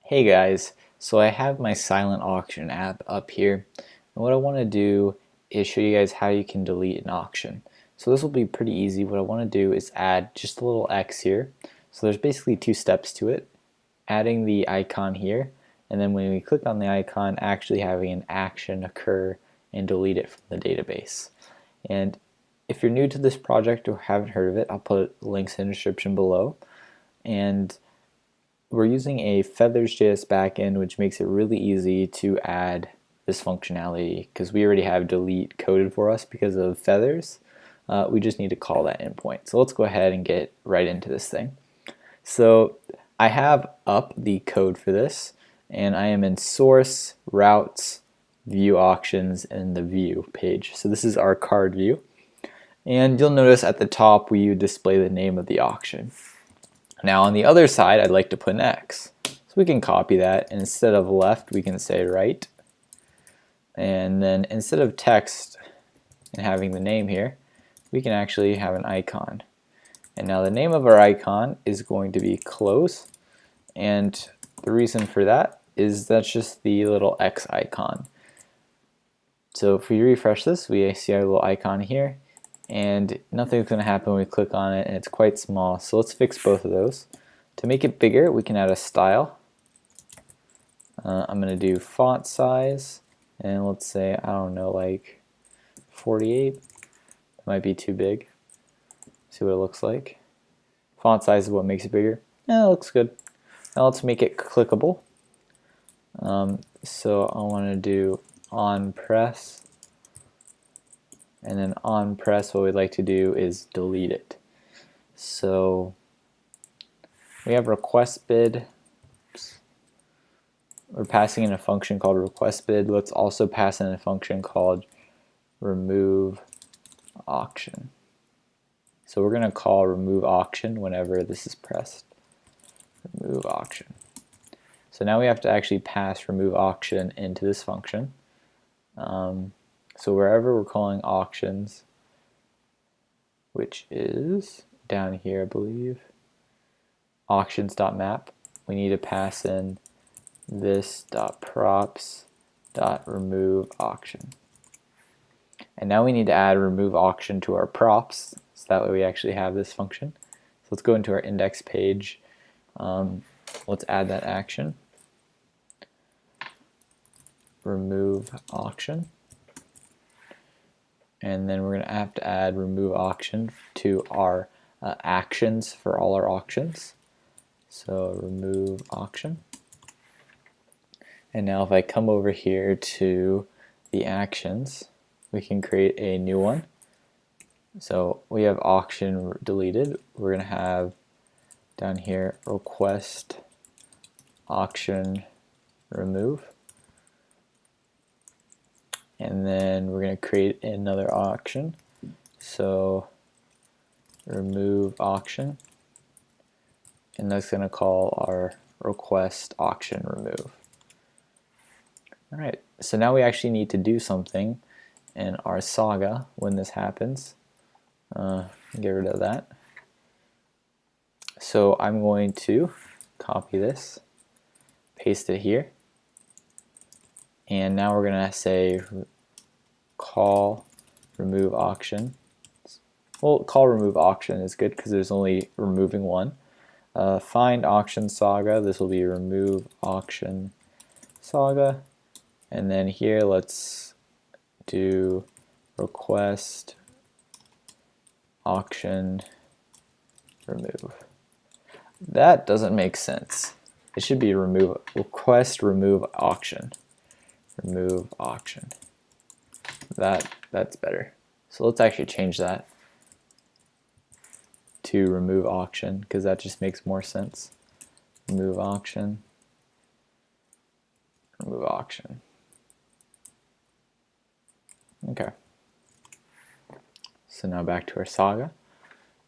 Hey guys, so I have my silent auction app up here, and what I want to do is show you guys how you can delete an auction. So this will be pretty easy. What I want to do is add just a little X here. So there's basically two steps to it. Adding the icon here, and then when we click on the icon, actually having an action occur and delete it from the database. And if you're new to this project or haven't heard of it, I'll put links in the description below. And we're using a Feathersjs backend, which makes it really easy to add this functionality because we already have delete coded for us because of feathers. We just need to call that endpoint. So let's go ahead and get right into this thing. So I have up the code for this, and I am in source, routes, view auctions, and the view page. So this is our card view. And you'll notice at the top we display the name of the auction. Now on the other side, I'd like to put an X. So we can copy that, and instead of left, we can say right. And then instead of text and having the name here, we can actually have an icon. And now the name of our icon is going to be close. And the reason for that is that's just the little X icon. So if we refresh this, we see our little icon here. And nothing's going to happen when we click on it, and it's quite small. So let's fix both of those. To make it bigger, we can add a style. I'm going to do font size, and let's say, I don't know, like 48. That might be too big. See what it looks like. Font size is what makes it bigger. Yeah, it looks good. Now let's make it clickable. So I want to do on press. And then on press, what we'd like to do is delete it. So we have request bid. We're passing in a function called request bid. Let's also pass in a function called remove auction. So we're going to call remove auction whenever this is pressed. Remove auction. So now we have to actually pass remove auction into this function. So wherever we're calling auctions, which is down here, I believe, auctions.map, we need to pass in this.props.remove auction. And now we need to add remove auction to our props, so that way we actually have this function. So let's go into our index page. Let's add that action. Remove auction. And then we're going to have to add remove auction to our actions for all our auctions. So remove auction. And now if I come over here to the actions, we can create a new one. So we have auction deleted. We're going to have down here request auction remove. And then we're going to create another auction. So remove auction. And that's going to call our request auction remove. Alright, so now we actually need to do something in our saga when this happens. Get rid of that. So I'm going to copy this, paste it here. And now we're going to say call remove auction. Well, call remove auction is good because there's only removing one. Find auction saga. This will be remove auction saga. And then here let's do request auction remove. That doesn't make sense. It should be remove request remove auction. Remove auction. That's better. So let's actually change that to remove auction because that just makes more sense. Remove auction. Remove auction. Okay. So now back to our saga.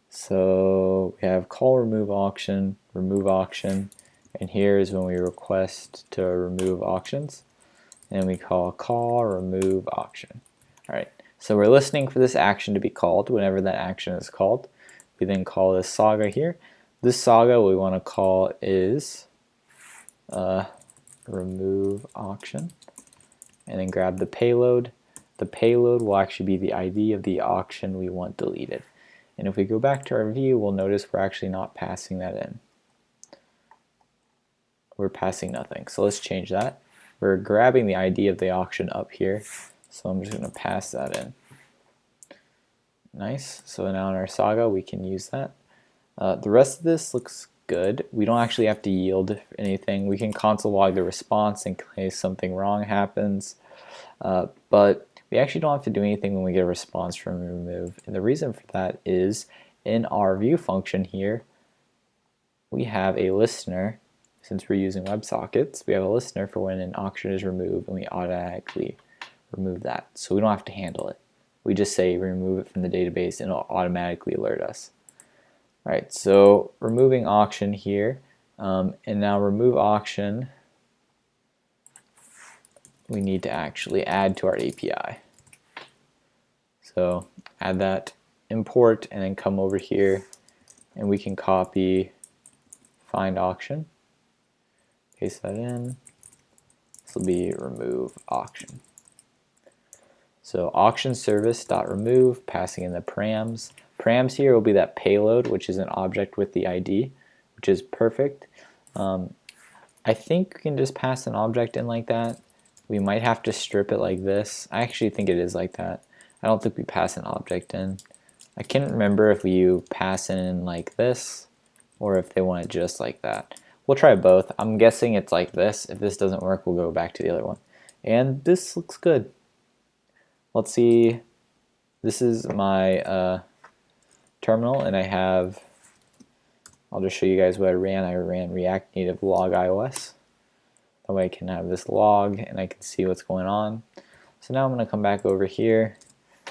So we have call remove auction, and here is when we request to remove auctions. And we call remove auction. Alright, so we're listening for this action to be called. Whenever that action is called, we then call this saga here. This saga we want to call is remove auction, and then grab the payload. The payload will actually be the ID of the auction we want deleted. And if we go back to our view, we'll notice we're actually not passing that in. We're passing nothing. So let's change that. We're grabbing the ID of the auction up here, so I'm just going to pass that in. Nice. So now in our saga we can use that. The rest of this looks good. We don't actually have to yield anything. We can console log the response in case something wrong happens, but we actually don't have to do anything when we get a response from remove. And the reason for that is in our view function here, we have a listener. Since we're using WebSockets, we have a listener for when an auction is removed, and we automatically remove that. So we don't have to handle it. We just say remove it from the database and it'll automatically alert us. Alright, so removing auction here, and now remove auction we need to actually add to our API. So add that import and then come over here and we can copy find auction, paste that in. This will be remove auction. So auction service.remove, passing in the params. Params here will be that payload, which is an object with the ID, which is perfect. I think we can just pass an object in like that. We might have to strip it like this. I actually think it is like that. I don't think we pass an object in. I can't remember if you pass in like this or if they want it just like that. We'll try both. I'm guessing it's like this. If this doesn't work, we'll go back to the other one. And this looks good. Let's see. This is my terminal, and I'll just show you guys what I ran. I ran React Native log iOS. That way I can have this log and I can see what's going on. So now I'm going to come back over here,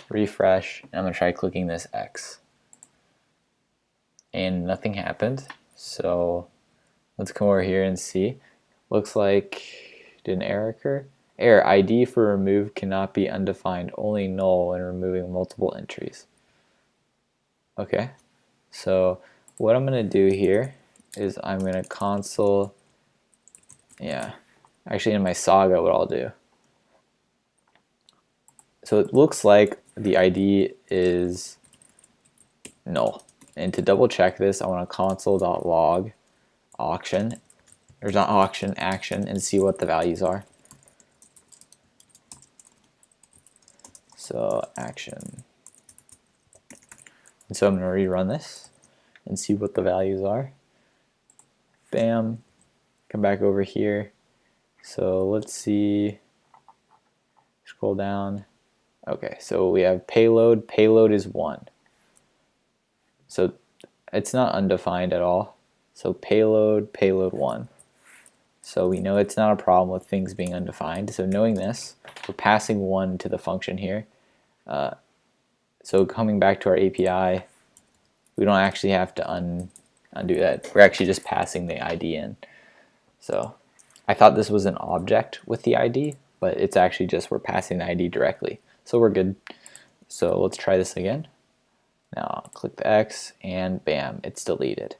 refresh, and I'm going to try clicking this X. And nothing happened. So let's come over here and see. Looks like, did an error occur? Error, ID for remove cannot be undefined, only null when removing multiple entries. Okay, so what I'm going to do here is I'm going to console, actually in my saga what I'll do. So it looks like the ID is null. And to double check this, I want to console.log auction, or not auction, action, and see what the values are. So action. And so I'm going to rerun this and see what the values are. Bam. Come back over here. So let's see. Scroll down. Okay, so we have payload. Payload is 1. So it's not undefined at all. So payload 1. So we know it's not a problem with things being undefined. So knowing this, we're passing 1 to the function here. So coming back to our API, we don't actually have to undo that. We're actually just passing the ID in. So I thought this was an object with the ID, but it's actually just we're passing the ID directly. So we're good. So let's try this again. Now I'll click the X and bam, it's deleted.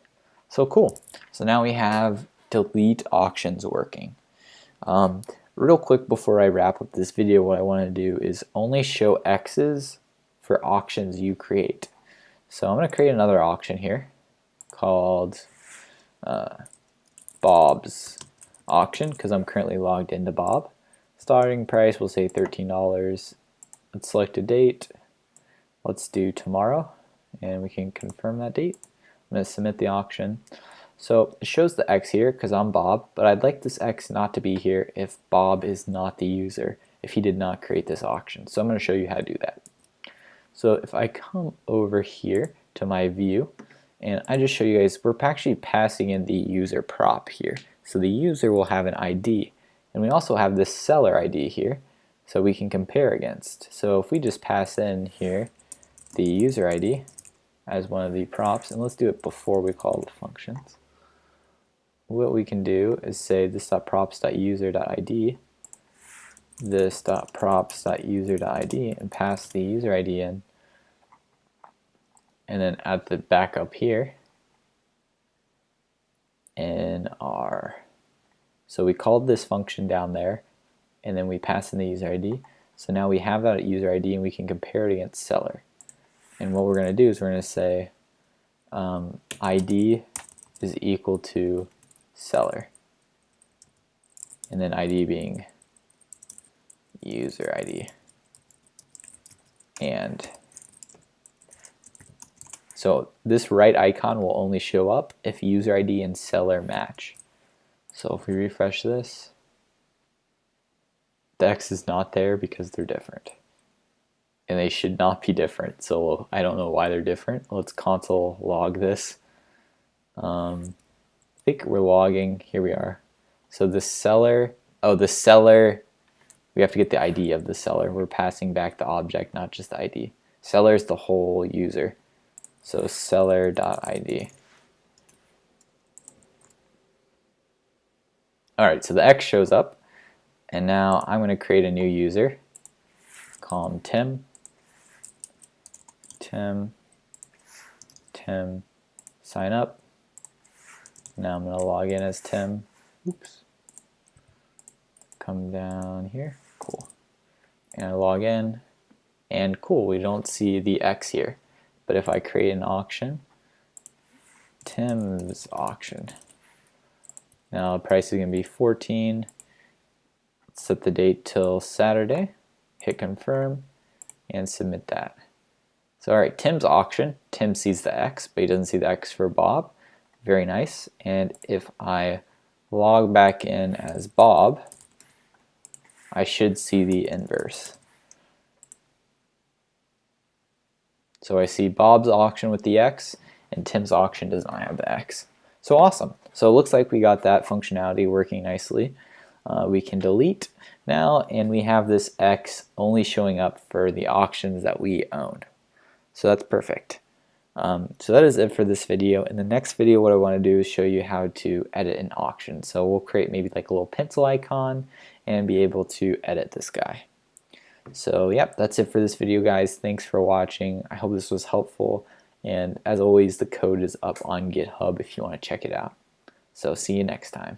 So cool. So now we have delete auctions working. Real quick before I wrap up this video, what I want to do is only show X's for auctions you create. So I'm going to create another auction here called Bob's auction because I'm currently logged into Bob. Starting price, we'll say $13. Let's select a date. Let's do tomorrow, and we can confirm that date. I'm going to submit the auction. So it shows the X here because I'm Bob, but I'd like this X not to be here if Bob is not the user, if he did not create this auction. So I'm going to show you how to do that. So if I come over here to my view, and I just show you guys, we're actually passing in the user prop here. So the user will have an ID, and we also have this seller ID here, so we can compare against. So if we just pass in here the user ID as one of the props, and let's do it before we call the functions. What we can do is say this.props.user.id, this.props.user.id, and pass the user ID in. And then at the backup here in our So we called this function down there, and then we pass in the user ID. So now we have that user ID, and we can compare it against seller. And what we're going to do is we're going to say ID is equal to seller, and then ID being user ID. And so this right icon will only show up if user ID and seller match. So if we refresh this, the X is not there because they're different. And they should not be different, so I don't know why they're different. Let's console log this. I think we're logging, here we are. So the seller, the seller, we have to get the ID of the seller. We're passing back the object, not just the ID. Seller is the whole user. So seller.id. Alright, so the X shows up, and now I'm going to create a new user. Call him Tim. Tim, sign up. Now I'm going to log in as Tim. Oops. Come down here. Cool. And I log in, and cool, we don't see the X here. But if I create an auction, Tim's auction. Now the price is going to be 14. Set the date till Saturday. Hit confirm and submit that. So alright, Tim's auction. Tim sees the X, but he doesn't see the X for Bob. Very nice. And if I log back in as Bob, I should see the inverse. So I see Bob's auction with the X, and Tim's auction does not have the X. So awesome. So it looks like we got that functionality working nicely. We can delete now, and we have this X only showing up for the auctions that we own. So that's perfect. So that is it for this video. In the next video, what I want to do is show you how to edit an auction. So we'll create maybe like a little pencil icon and be able to edit this guy. So yep, that's it for this video, guys. Thanks for watching. I hope this was helpful. And as always, the code is up on GitHub if you want to check it out. So see you next time.